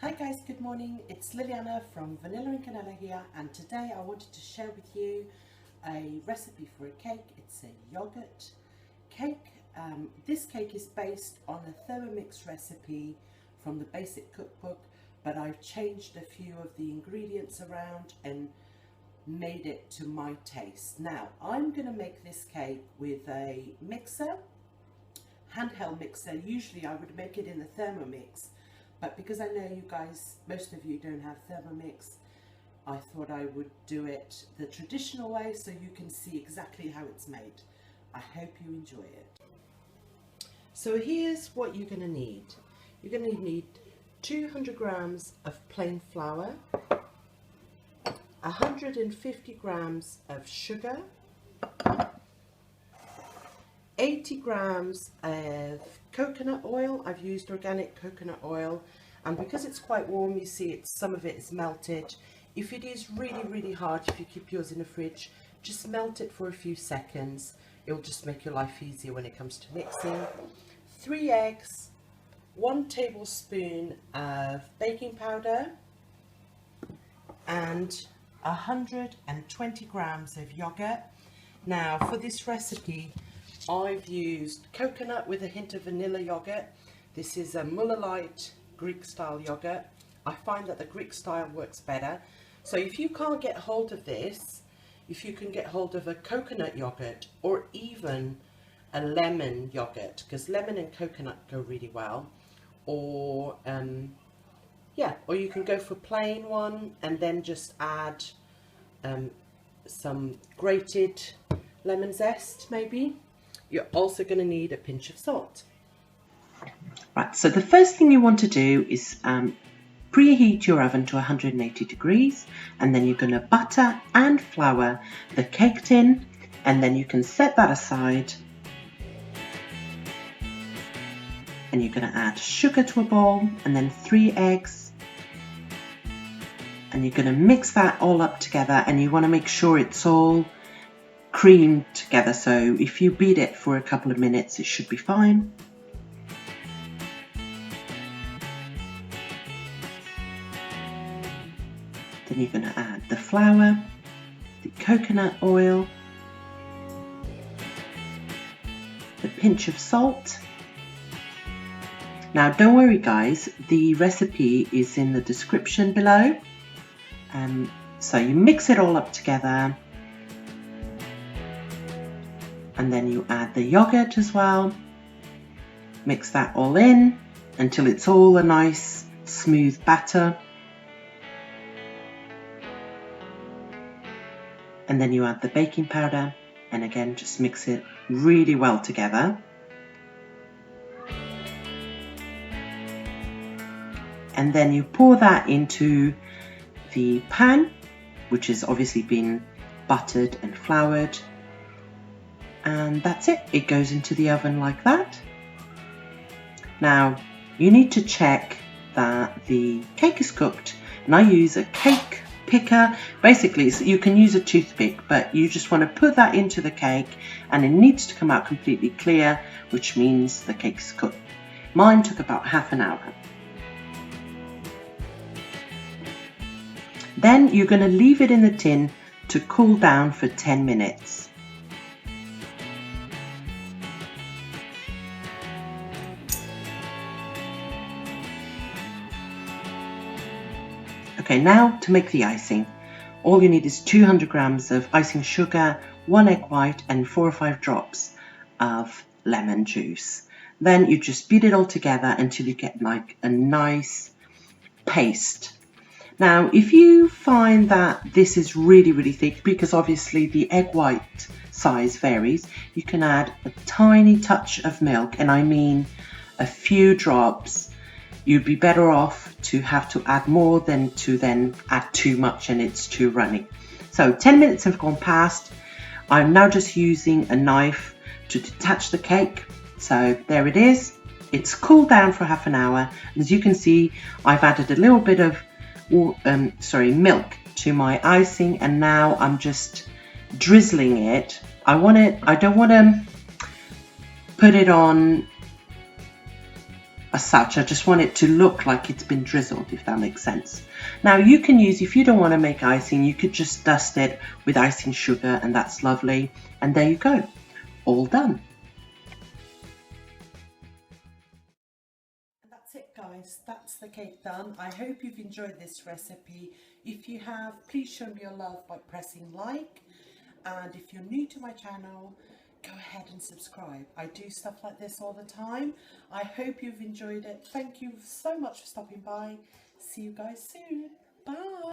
Hi guys, good morning. It's Liliana from Vanilla and Canela here, and today I wanted to share with you a recipe for a cake. It's a yogurt cake. This cake is based on a Thermomix recipe from the basic cookbook, but I've changed a few of the ingredients around and made it to my taste. Now I'm going to make this cake with a mixer, handheld mixer. Usually I would make it in the Thermomix, but because I know you guys, most of you don't have Thermomix, I thought I would do it the traditional way so you can see exactly how it's made. I hope you enjoy it. So here's what you're going to need. You're going to need 200 grams of plain flour, 150 grams of sugar, 80 grams of coconut oil. I've used organic coconut oil, and because it's quite warm, you see some of it is melted. If it is really hard, if you keep yours in the fridge, just melt it for a few seconds. It'll just make your life easier when it comes to mixing. 3 eggs, 1 tablespoon of baking powder, and 120 grams of yogurt. Now for this recipe I've used coconut with a hint of vanilla yogurt. This is a Muller Light Greek style yogurt. I find that the Greek style works better. So if you can't get hold of this, if you can get hold of a coconut yogurt or even a lemon yogurt, because lemon and coconut go really well, or or you can go for plain one and then just add some grated lemon zest maybe. You're also going to need a pinch of salt. Right, so the first thing you want to do is preheat your oven to 180 degrees, and then you're going to butter and flour the cake tin, and then you can set that aside, and you're going to add sugar to a bowl and then 3 eggs, and you're going to mix that all up together, and you want to make sure it's all creamed together, so if you beat it for a couple of minutes it should be fine. Then you're going to add the flour, the coconut oil, the pinch of salt. Now don't worry guys, the recipe is in the description below. So you mix it all up together, and then you add the yogurt as well. Mix that all in until it's all a nice smooth batter. And then you add the baking powder, and again just mix it really well together. And then you pour that into the pan, which has obviously been buttered and floured. And that's it, it goes into the oven like that. Now you need to check that the cake is cooked, and I use a cake picker. Basically you can use a toothpick, but you just want to put that into the cake and it needs to come out completely clear, which means the cake's cooked. Mine took about half an hour. Then you're going to leave it in the tin to cool down for 10 minutes. Okay, now to make the icing. All you need is 200 grams of icing sugar, 1 egg white, and 4 or 5 drops of lemon juice. Then you just beat it all together until you get like a nice paste. Now if you find that this is really thick, because obviously the egg white size varies, you can add a tiny touch of milk, and I mean a few drops. You'd be better off to have to add more than to then add too much and it's too runny. So 10 minutes have gone past. I'm now just using a knife to detach the cake. So there it is. It's cooled down for half an hour. As you can see, I've added a little bit of milk to my icing, and now I'm just drizzling it. I don't want to put it on as such. I just want it to look like it's been drizzled, if that makes sense. Now you can use, if you don't want to make icing, you could just dust it with icing sugar, and that's lovely. And there you go, all done. That's it, guys, that's the cake done. I hope you've enjoyed this recipe. If you have, please show me your love by pressing like, and if you're new to my channel, go ahead and subscribe. I do stuff like this all the time. I hope you've enjoyed it. Thank you so much for stopping by. See you guys soon. Bye.